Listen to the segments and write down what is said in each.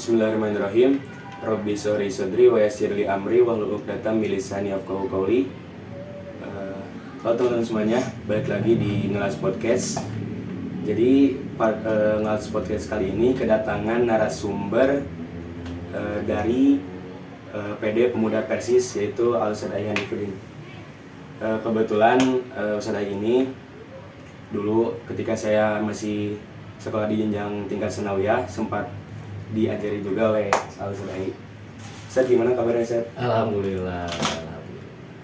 Bismillahirrahmanirrahim. Rabbi shrah sadri wa yassir li amri wahlul 'uqdatam min lisani yafqahu qawli. Halo teman-teman semuanya, balik lagi di Ngelas Podcast. Jadi Ngelas Podcast kali ini kedatangan narasumber dari PD Pemuda Persis, yaitu Al-Ustadz Ayhan Ifudin. Kebetulan Ustadz ini dulu ketika saya masih sekolah di jenjang tingkat sanawiyah sempat diajari juga oleh Al-Ustadz Ayhan. Ustadz, gimana kabarnya Ustadz? Alhamdulillah.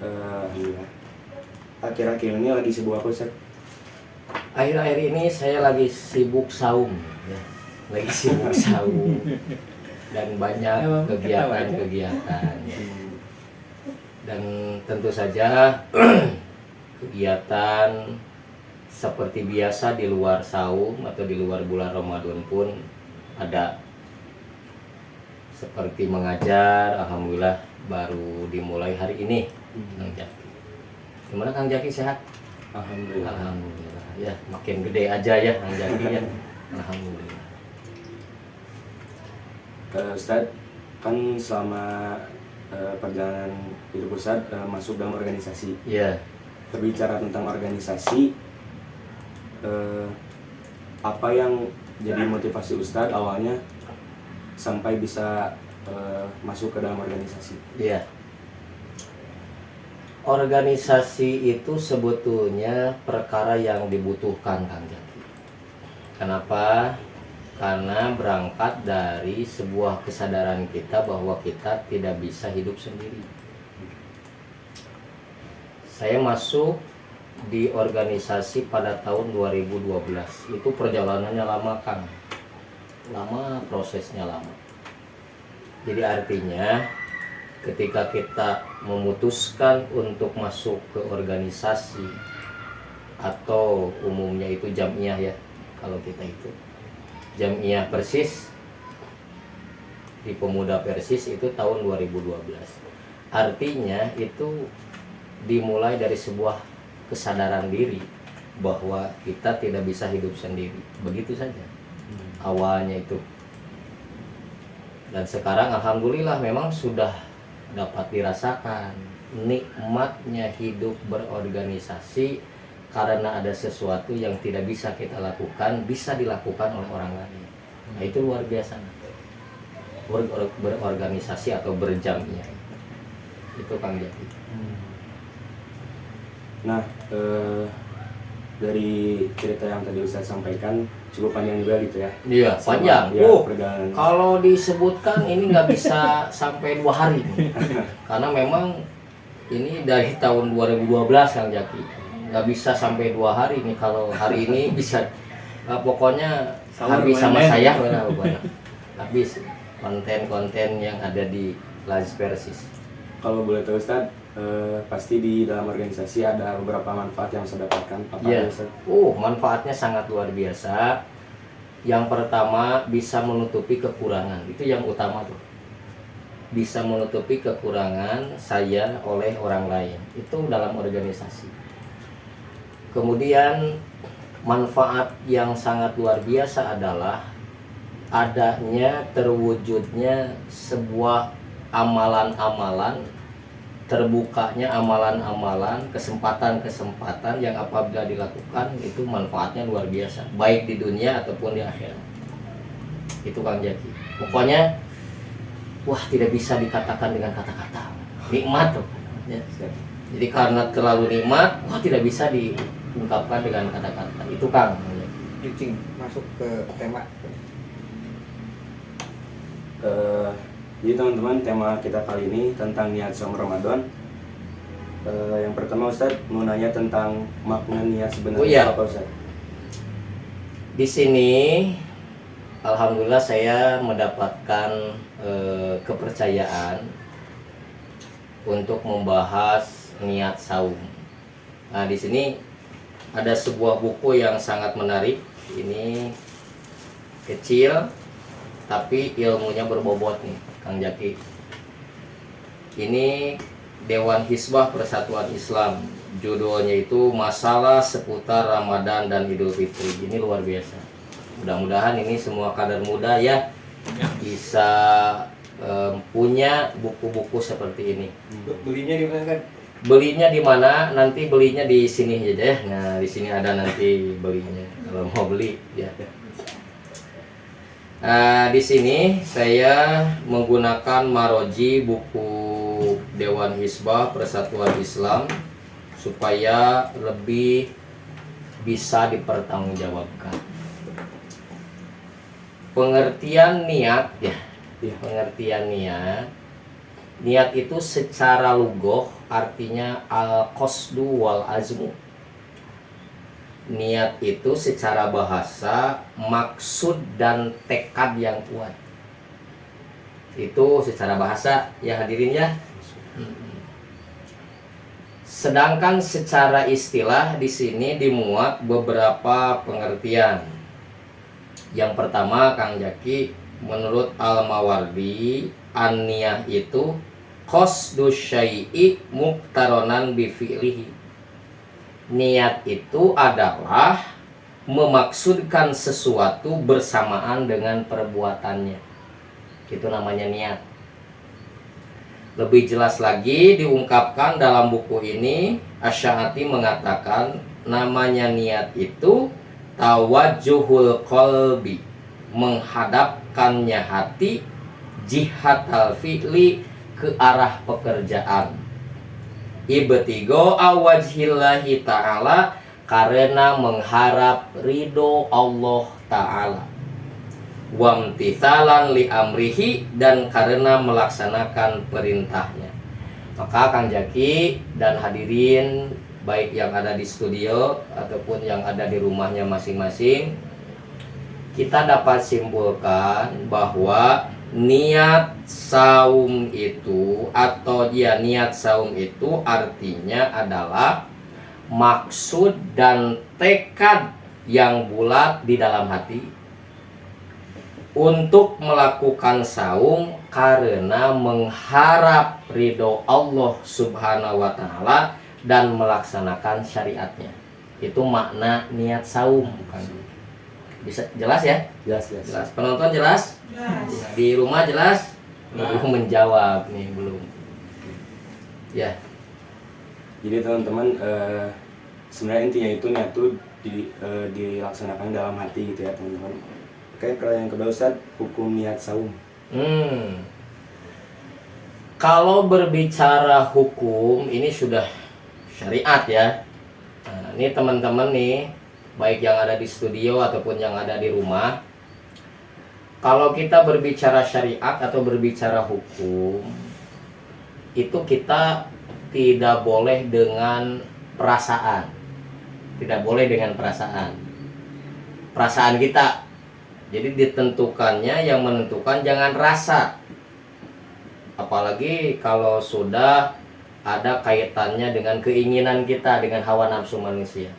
Alhamdulillah. Akhir-akhir ini lagi sibuk apa Ustadz? Akhir-akhir ini saya lagi sibuk saum, ya. Lagi sibuk saum dan banyak kegiatan-kegiatan. Dan tentu saja kegiatan seperti biasa di luar saum atau di luar bulan Ramadan pun ada. Seperti mengajar, alhamdulillah baru dimulai hari ini. Kang Jaki, gimana Kang Jaki, sehat? Alhamdulillah. Alhamdulillah. Ya, makin gede aja ya Kang Jaki ya. Alhamdulillah. Ustadz, kan selama perjalanan hidup Ustadz masuk dalam organisasi. Ya. Berbicara tentang organisasi, apa yang jadi motivasi Ustadz awalnya sampai bisa masuk ke dalam organisasi? Ya. Organisasi itu sebetulnya perkara yang dibutuhkan Kang Jaki. Kenapa? Karena berangkat dari sebuah kesadaran kita bahwa kita tidak bisa hidup sendiri. Saya masuk di organisasi pada tahun 2012. Itu perjalanannya lama Kang. Lama, prosesnya lama. Jadi artinya ketika kita memutuskan untuk masuk ke organisasi atau umumnya itu jamiah ya, kalau kita itu Jamiah Persis di Pemuda Persis itu tahun 2012. Artinya itu dimulai dari sebuah kesadaran diri bahwa kita tidak bisa hidup sendiri. Begitu saja awalnya itu. Dan sekarang alhamdulillah memang sudah dapat dirasakan nikmatnya hidup berorganisasi, karena ada sesuatu yang tidak bisa kita lakukan bisa dilakukan oleh orang lain. Nah, itu luar biasa berorganisasi atau berjamiah itu Kang Jaki. Nah, dari cerita yang tadi Ustadz sampaikan cukup panjang juga gitu ya? Iya, panjang. Ya, kalau disebutkan ini nggak bisa sampai 2 hari karena memang ini dari tahun 2012 Kang Jaki. Nggak bisa sampai 2 hari nih. Kalau hari ini bisa pokoknya habis sama saya habis konten-konten yang ada di Ngelas Persis. Kalau boleh tahu Ustadz, pasti di dalam organisasi ada beberapa manfaat yang saya dapatkan. Apa ya. Ustadz? Manfaatnya sangat luar biasa. Yang pertama, bisa menutupi kekurangan. Itu yang utama tuh. Bisa menutupi kekurangan saya oleh orang lain. Itu dalam organisasi. Kemudian manfaat yang sangat luar biasa adalah adanya terwujudnya sebuah amalan-amalan, terbukanya amalan-amalan, kesempatan-kesempatan yang apabila dilakukan itu manfaatnya luar biasa, baik di dunia ataupun di akhirat. Itu Kang Jaki. Pokoknya wah, tidak bisa dikatakan dengan kata-kata. Nikmat tuh. Ya. Jadi karena terlalu nikmat, wah tidak bisa diungkapkan dengan kata-kata. Itu Kang. Cing, masuk ke tema. Jadi teman-teman, tema kita kali ini tentang niat saum Ramadan. Yang pertama Ustadz mau nanya tentang makna niat sebenarnya apa Ustadz? Di sini alhamdulillah saya mendapatkan kepercayaan untuk membahas niat saum. Nah, di sini ada sebuah buku yang sangat menarik. Ini kecil tapi ilmunya berbobot nih, Kang Jaki. Ini Dewan Hizbah Persatuan Islam. Judulnya itu Masalah Seputar Ramadan dan Idul Fitri. Ini luar biasa. Mudah-mudahan ini semua kader muda ya bisa punya buku-buku seperti ini. Belinya di mana kan? Belinya di mana? Nanti belinya di sini aja ya. Nah, di sini ada nanti belinya kalau mau beli ya. Di sini saya menggunakan Maroji, buku Dewan Hizbah Persatuan Islam, supaya lebih bisa dipertanggungjawabkan. Pengertian niat ya, pengertian niat. Niat itu secara lugoh artinya al-qasdu wal azmu. Niat itu secara bahasa maksud dan tekad yang kuat. Itu secara bahasa ya hadirin ya. Sedangkan secara istilah di sini dimuat beberapa pengertian. Yang pertama, Kang Jaki, menurut Al-Mawardi, an-niyah itu qasdu syai'i muqtaronan bi fi'lihi. Niat itu adalah memaksudkan sesuatu bersamaan dengan perbuatannya. Itu namanya niat. Lebih jelas lagi diungkapkan dalam buku ini, Asy-Sya'ati mengatakan namanya niat itu tawajjuhul qalbi, menghadapkannya hati, jihatal fi'li, ke arah pekerjaan, ibtigo awajhillahi ta'ala, karena mengharap ridho Allah ta'ala, wamtithalan li amrihi, dan karena melaksanakan perintahnya. Maka Kang Jaki dan hadirin baik yang ada di studio ataupun yang ada di rumahnya masing-masing, kita dapat simpulkan bahwa niat saum itu atau niat saum itu artinya adalah maksud dan tekad yang bulat di dalam hati untuk melakukan saum karena mengharap ridho Allah Subhanahu wa Ta'ala dan melaksanakan syariatnya. Itu makna niat saum. Bisa jelas ya? Jelas. Penonton jelas? Di rumah jelas? Belum menjawab nih, belum. Ya. Jadi teman-teman, sebenarnya intinya itu niat itu dilaksanakan dalam hati gitu ya teman-teman. Oke, kalau yang kedua Ustaz, hukum niat saum. Kalau berbicara hukum, ini sudah syariat ya. Nah, ini teman-teman nih, baik yang ada di studio ataupun yang ada di rumah. Kalau kita berbicara syariat atau berbicara hukum, itu kita tidak boleh dengan perasaan. Tidak boleh dengan perasaan. Perasaan kita. Jadi ditentukannya, yang menentukan jangan rasa. Apalagi kalau sudah ada kaitannya dengan keinginan kita, dengan hawa nafsu manusia.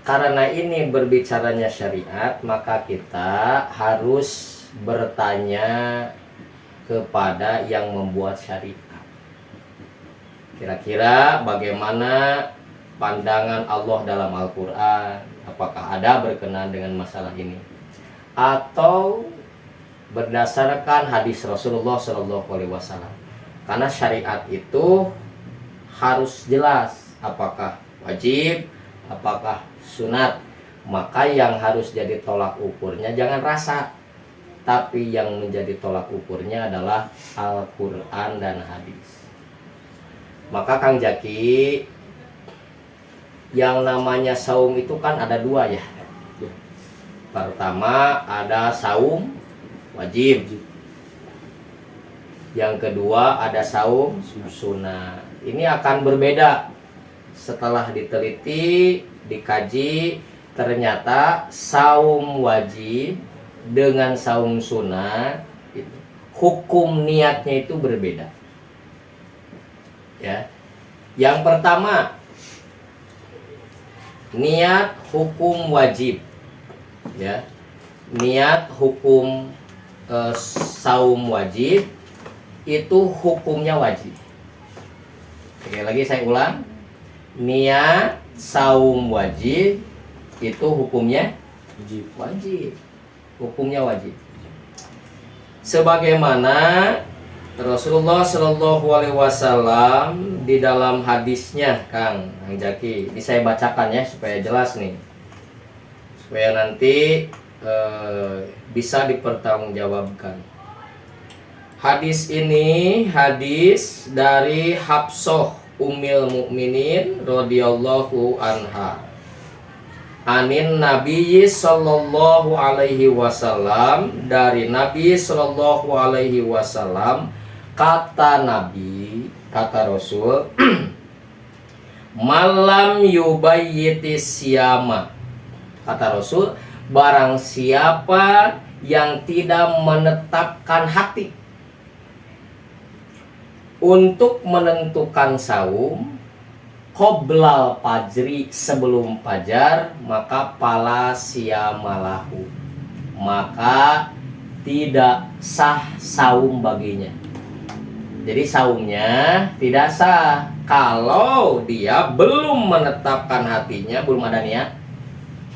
Karena ini berbicaranya syariat, maka kita harus bertanya kepada yang membuat syariat. Kira-kira bagaimana pandangan Allah dalam Al-Quran? Apakah ada berkenaan dengan masalah ini? Atau berdasarkan hadis Rasulullah SAW? Karena syariat itu harus jelas apakah wajib, apakah sunat. Maka yang harus jadi tolak ukurnya jangan rasa, tapi yang menjadi tolak ukurnya adalah Al-Quran dan hadis. Maka Kang Jaki, yang namanya saum itu kan ada dua ya. Pertama ada saum wajib, yang kedua ada saum sunnah. Ini akan berbeda. Setelah diteliti, dikaji, ternyata saum wajib dengan saum sunnah hukum niatnya itu berbeda. Ya. Yang pertama, niat hukum wajib. Ya. Niat hukum saum wajib itu hukumnya wajib. Sekali lagi saya ulang. Niat saum wajib itu hukumnya wajib. Hukumnya wajib. sebagaimana Rasulullah Shallallahu Alaihi Wasallam di dalam hadisnya, Kang Jaki, ini saya bacakan ya supaya jelas nih, supaya nanti bisa dipertanggungjawabkan. Hadis ini hadis dari Hafsah Ummul Mukminin radhiyallahu anha. Anin Nabi sallallahu alaihi wasallam, dari Nabi sallallahu alaihi wasallam, kata Nabi, kata Rasul, malam yubayyitis siyama, kata Rasul, barang siapa yang tidak menetapkan hati untuk menentukan saum qoblal fajri, sebelum fajar, maka pala siamalahu, maka tidak sah saum baginya. Jadi saumnya tidak sah kalau dia belum menetapkan hatinya, belum ada niat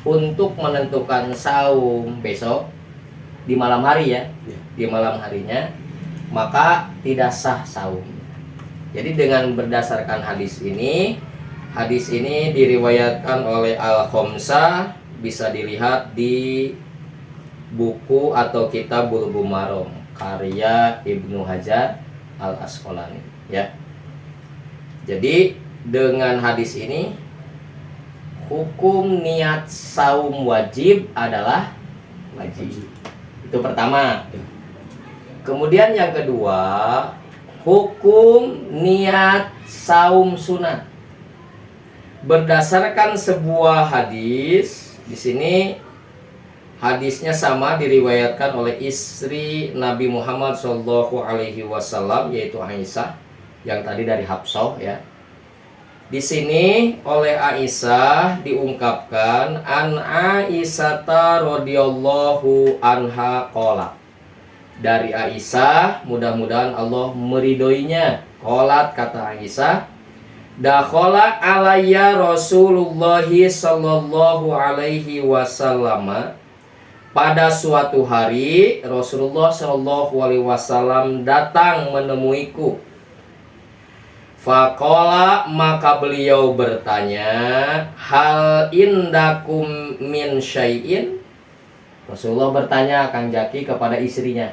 untuk menentukan saum besok di malam hari ya, di malam harinya, maka tidak sah saum. Jadi dengan berdasarkan hadis ini diriwayatkan oleh Al-Khamsah, bisa dilihat di buku atau kitab Bulughul Maram karya Ibnu Hajar Al-Asqalani ya. Jadi dengan hadis ini hukum niat saum wajib adalah wajib. Itu pertama. Kemudian yang kedua, hukum niat saum sunat berdasarkan sebuah hadis. Di sini hadisnya sama, diriwayatkan oleh istri Nabi Muhammad Shallallahu Alaihi Wasallam, yaitu Aisyah, yang tadi dari Hafsah ya. Di sini oleh Aisyah diungkapkan an Aisyata radhiyallahu anha qala, dari Aisyah, mudah-mudahan Allah meridhoinya, qalat, kata Aisyah, dakhala alayya Rasulullah sallallahu alaihi wasallam, pada suatu hari Rasulullah sallallahu alaihi wasallam datang menemuiku. Faqala, maka beliau bertanya, hal indakum min syai'in. Rasulullah bertanya, Kang Jaki, kepada istrinya.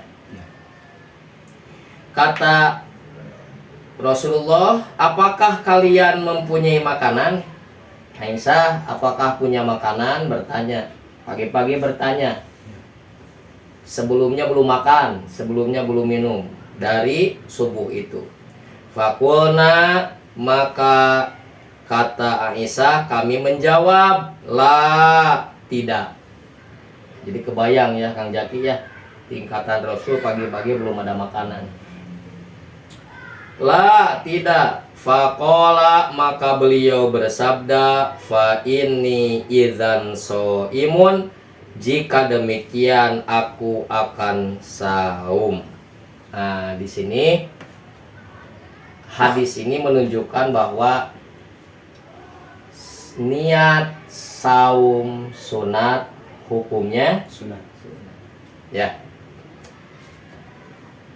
Kata Rasulullah, apakah kalian mempunyai makanan? Aisyah, apakah punya makanan? Bertanya. Pagi-pagi bertanya. Sebelumnya belum makan, sebelumnya belum minum dari subuh itu. Faqulna, maka kata Aisyah, kami menjawab, la, tidak. Jadi kebayang ya Kang Jaki ya, tingkatan Rasul pagi-pagi belum ada makanan. La, tidak. Faqala, maka beliau bersabda, fa inni idzan shaimun, jika demikian aku akan saum. Nah, di sini hadis ini menunjukkan bahwa niat saum sunat hukumnya Sunat. ya.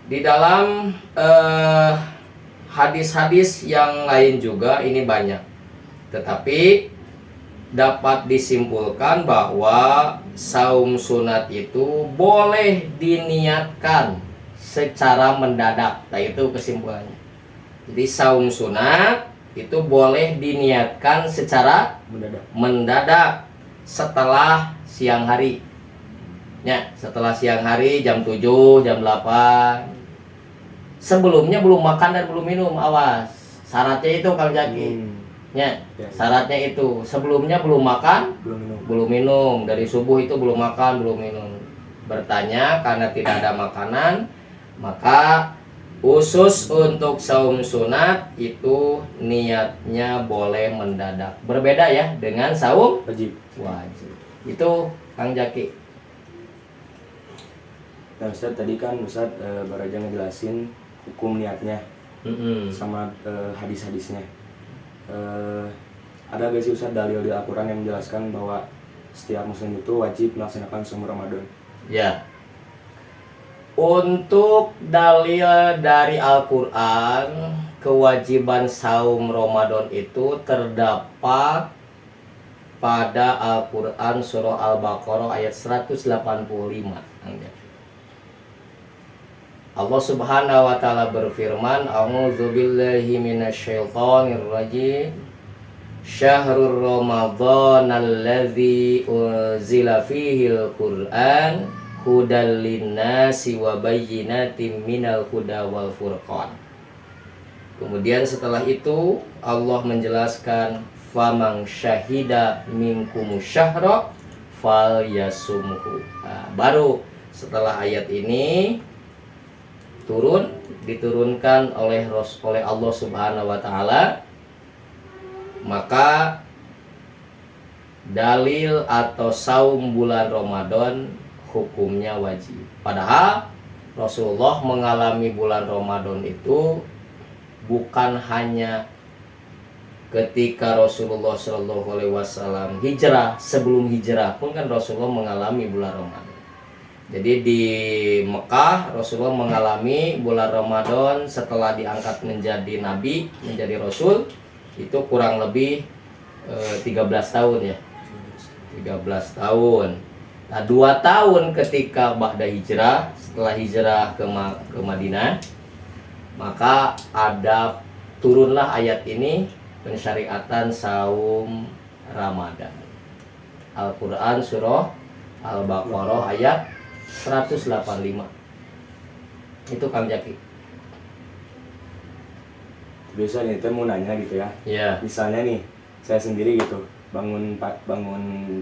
Di dalam hadis-hadis yang lain juga ini banyak, tetapi dapat disimpulkan bahwa saum sunat itu boleh diniatkan secara mendadak. Nah, itu kesimpulannya. Jadi saum sunat itu boleh diniatkan secara mendadak setelah siang hari. Ya, setelah siang hari jam 7, jam 8. Sebelumnya belum makan dan belum minum, awas. Syaratnya itu Kang Jaki. Ya, syaratnya itu sebelumnya belum makan, belum minum. Dari subuh itu belum makan, belum minum. Bertanya karena tidak ada makanan, maka khusus untuk saum sunat itu niatnya boleh mendadak. Berbeda ya dengan saum Wajib. Itu Kang Jaki. Nah Ustaz, tadi kan Ustaz baru aja ngejelasin hukum niatnya sama hadis-hadisnya. Ada gak sih Ustaz dalil di Al-Quran yang menjelaskan bahwa setiap muslim itu wajib melaksanakan saum Ramadan? Ya. Untuk dalil dari Al-Quran, kewajiban saum Ramadan itu terdapat pada Al-Quran surah Al-Baqarah ayat 185. Allah Subhanahu wa taala berfirman, A'udzubillahi minasyaitonirrajim. Syahrul Ramadan alladzi unzila fihil Qur'an hudal linnasi wa bayyinatin minal huda wal furqan. Kemudian setelah itu Allah menjelaskan famang syahida minkum syahra fal yasumhu. Nah, baru setelah ayat ini diturunkan oleh Allah Subhanahu wa taala, maka dalil atau saum bulan Ramadan hukumnya wajib. Padahal Rasulullah mengalami bulan Ramadan itu bukan hanya ketika Rasulullah Shallallahu Alaihi Wasallam hijrah, sebelum hijrah pun kan Rasulullah mengalami bulan Ramadan. Jadi di Mekah Rasulullah mengalami bulan Ramadan setelah diangkat menjadi nabi, menjadi rasul, itu kurang lebih 13 tahun ya. 13 tahun. Nah, 2 tahun ketika ba'da hijrah, setelah hijrah ke Madinah, maka turunlah ayat ini, pensyariatan saum Ramadan. Al-Quran surah Al-Baqarah ayat 185. Itu Kang Jaki. Biasa nih, kita mau nanya gitu ya. Iya. Misalnya nih, saya sendiri gitu, bangun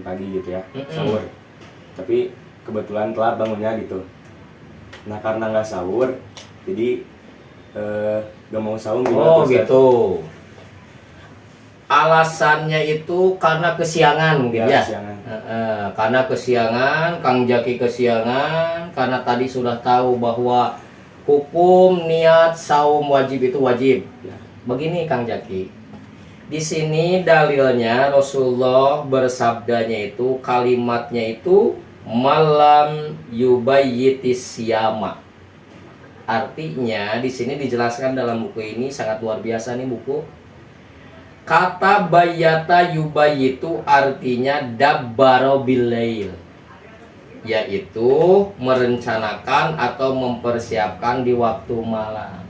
pagi gitu ya, sahur. Tapi kebetulan telat bangunnya gitu. Nah karena nggak sahur, jadi gak mau sahur gitu. Oh gitu. Alasannya itu karena kesiangan mungkin ya. Kesiangan. Karena kesiangan, Kang Jaki kesiangan, karena tadi sudah tahu bahwa hukum niat saum wajib itu wajib. Ya. Begini Kang Jaki. Di sini dalilnya Rasulullah bersabdanya itu, kalimatnya itu malam yubayyitis siyama. Artinya di sini dijelaskan dalam buku ini, sangat luar biasa nih buku. Kata bayyata yubayyitu artinya dabbaro billail, yaitu merencanakan atau mempersiapkan di waktu malam.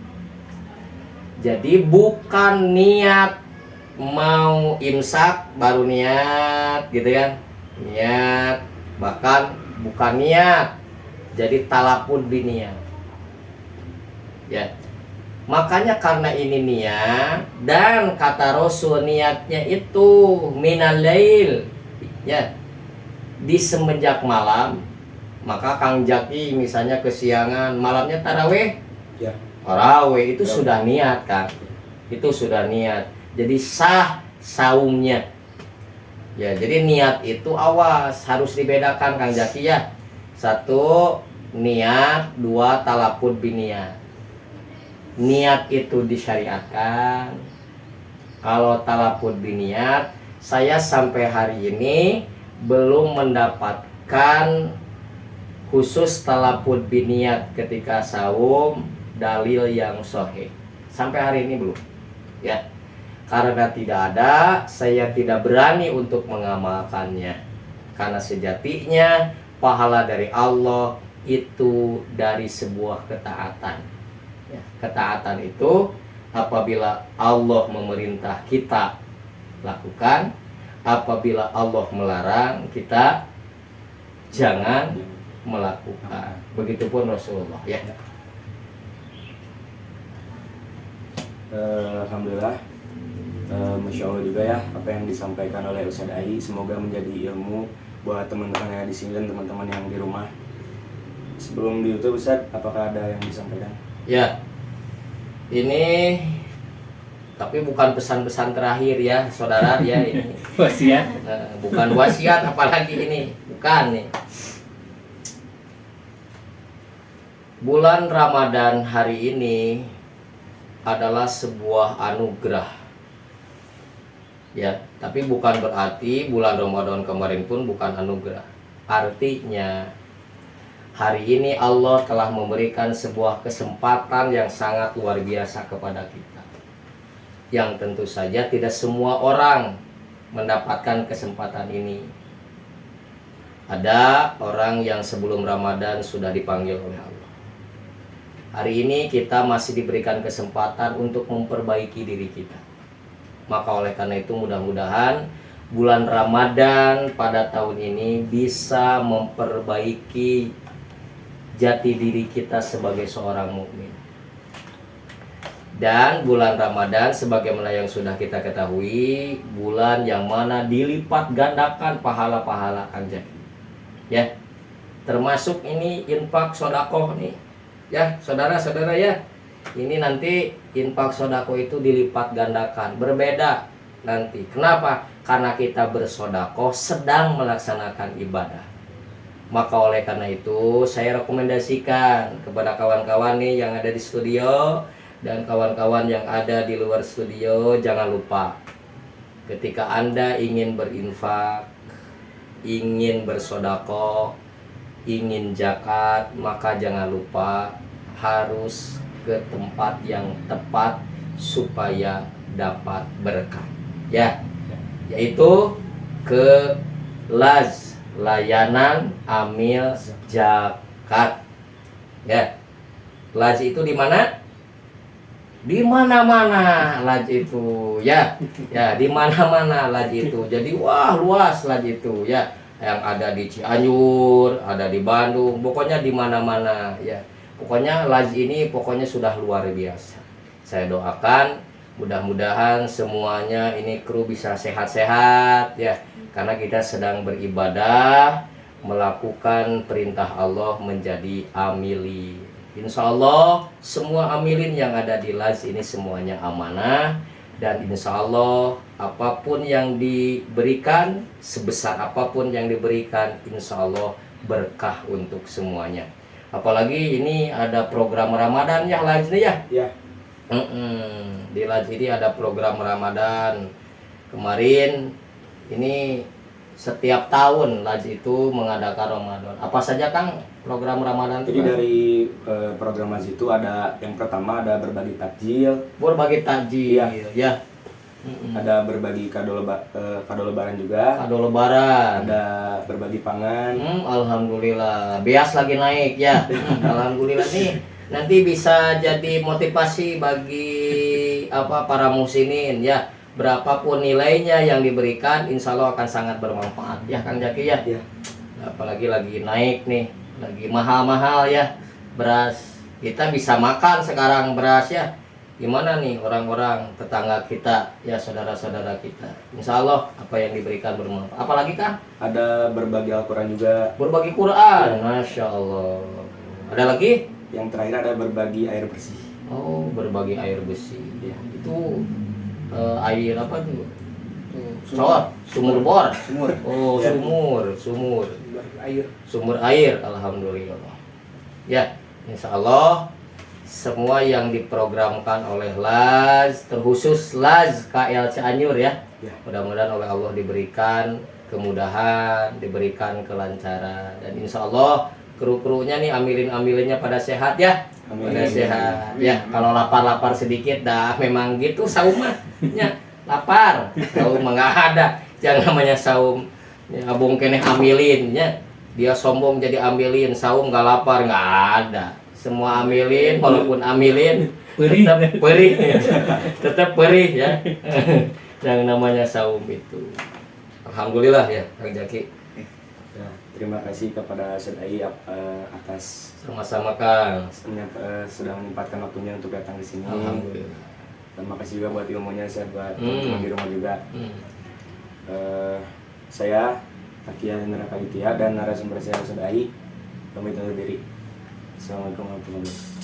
Jadi bukan niat mau imsak baru niat gitu kan, niat, bahkan bukan niat, jadi talapun biniat ya. Makanya karena ini niat, dan kata Rasul niatnya itu minal lail ya, di semenjak malam. Maka Kang Jaki misalnya kesiangan, malamnya taraweh Ya. taraweh itu sudah niat kan, itu sudah niat, jadi sah saumnya ya. Jadi niat itu awas, harus dibedakan Kang Jaki ya. 1 niat, 2 talaput biniat. Niat itu disyariatkan. Kalau talaput biniat, saya sampai hari ini belum mendapatkan khusus talaput biniat ketika saum dalil yang sahih. Sampai hari ini belum ya. Karena tidak ada, saya tidak berani untuk mengamalkannya. Karena sejatinya pahala dari Allah itu dari sebuah ketaatan ya. Ketaatan itu apabila Allah memerintah kita lakukan, apabila Allah melarang kita jangan melakukan. Begitupun Rasulullah ya. Alhamdulillah, Masya Allah juga ya apa yang disampaikan oleh Ustadz Ai. Semoga menjadi ilmu buat teman-teman yang di sini dan teman-teman yang di rumah. Sebelum ditutup Ustadz, apakah ada yang disampaikan? Ya, ini tapi bukan pesan-pesan terakhir ya saudara ya ini. Wasiat. Bukan wasiat apalagi ini, bukan nih. Bulan Ramadan hari ini adalah sebuah anugerah ya, tapi bukan berarti bulan Ramadan kemarin pun bukan anugerah. Artinya Hari ini Allah telah memberikan sebuah kesempatan yang sangat luar biasa kepada kita, yang tentu saja tidak semua orang mendapatkan kesempatan ini. Ada orang yang sebelum Ramadan sudah dipanggil oleh Allah. Hari ini kita masih diberikan kesempatan untuk memperbaiki diri kita. Maka oleh karena itu mudah-mudahan bulan Ramadan pada tahun ini bisa memperbaiki jati diri kita sebagai seorang mukmin. Dan bulan Ramadan sebagaimana yang sudah kita ketahui, bulan yang mana dilipat gandakan pahala-pahala Kanjeng. Ya. Termasuk ini infak sedekah nih. Ya, saudara-saudara ya. Ini nanti infak sedekah itu dilipat gandakan, berbeda nanti. Kenapa? Karena kita bersedekah sedang melaksanakan ibadah. Maka oleh karena itu saya rekomendasikan kepada kawan-kawan nih yang ada di studio dan kawan-kawan yang ada di luar studio, jangan lupa ketika Anda ingin berinfak, ingin bersedekah, ingin zakat, maka jangan lupa harus ke tempat yang tepat supaya dapat berkah. Ya, yaitu ke layanan amil zakat. Ya. Laj itu di mana? Di mana-mana laj itu, ya. Ya, di mana-mana laj itu. Jadi wah, luas laj itu, ya. Yang ada di Cianjur, ada di Bandung, pokoknya di mana-mana, ya. Pokoknya laj ini pokoknya sudah luar biasa. Saya doakan mudah-mudahan semuanya ini kru bisa sehat-sehat ya, karena kita sedang beribadah melakukan perintah Allah menjadi amili. Insya Allah semua amilin yang ada di Laz ini semuanya amanah, dan insya Allah apapun yang diberikan, sebesar apapun yang diberikan, insya Allah berkah untuk semuanya. Apalagi ini ada program Ramadan ya Laz ini ya. Ya. Di Laj ini ada program Ramadan. Kemarin ini setiap tahun Laj itu mengadakan Ramadan. Apa saja Kang program Ramadan itu? Jadi dari program Laj itu ada yang pertama ada berbagi takjil. Berbagi takjil, ya. Ada berbagi kado lebaran juga. Kado lebaran. Ada berbagi pangan. Alhamdulillah. Bias lagi naik ya. Alhamdulillah nih. Nanti bisa jadi motivasi bagi para muslimin ya. Berapapun nilainya yang diberikan, insya Allah akan sangat bermanfaat ya Kang Jaki ya. Ya. Apalagi lagi naik nih, lagi mahal-mahal ya beras. Kita bisa makan sekarang beras ya. Gimana nih orang-orang tetangga kita ya, saudara-saudara kita. Insya Allah apa yang diberikan bermanfaat. Apalagi Kang? Ada berbagi Al-Quran juga. Berbagi Quran, Masya Allah. Ada lagi? Yang terakhir ada berbagi air bersih. Oh, berbagi air bersih. Ya, itu air apa tuh? Sumur bor. Sumur. Oh, Ya. sumur. Air. Sumur air, alhamdulillah. Ya, insya Allah semua yang diprogramkan oleh Laz, terkhusus Laz KL Cianjur ya. Ya. Mudah-mudahan oleh Allah diberikan kemudahan, diberikan kelancaran, dan insya Allah kru-krunya nih amilin-amilinnya pada sehat ya. Amin. Pada sehat ya. Kalau lapar-lapar sedikit dah memang gitu saum mah. Ya, lapar. Saum mah enggak ada. Yang namanya saum ya, abung keneh amilin ya. Dia sombong jadi amilin, saum enggak lapar, enggak ada. Semua amilin, walaupun amilin tetap perih. Tetap perih ya. Yang namanya saum itu. Alhamdulillah ya Kang Jaki. Ya, terima kasih kepada Ustaz Ai atas Sama-sama Kang. sudah menyempatkan waktunya untuk datang di sini. Alhamdulillah. Dan makasih juga buat ilmunya, saya buat teman-teman di rumah juga. Saya Takia Hendra Kalitia dan narasumber saya Ustaz Ai pamit undur diri. Assalamualaikum warahmatullahi wabarakatuh.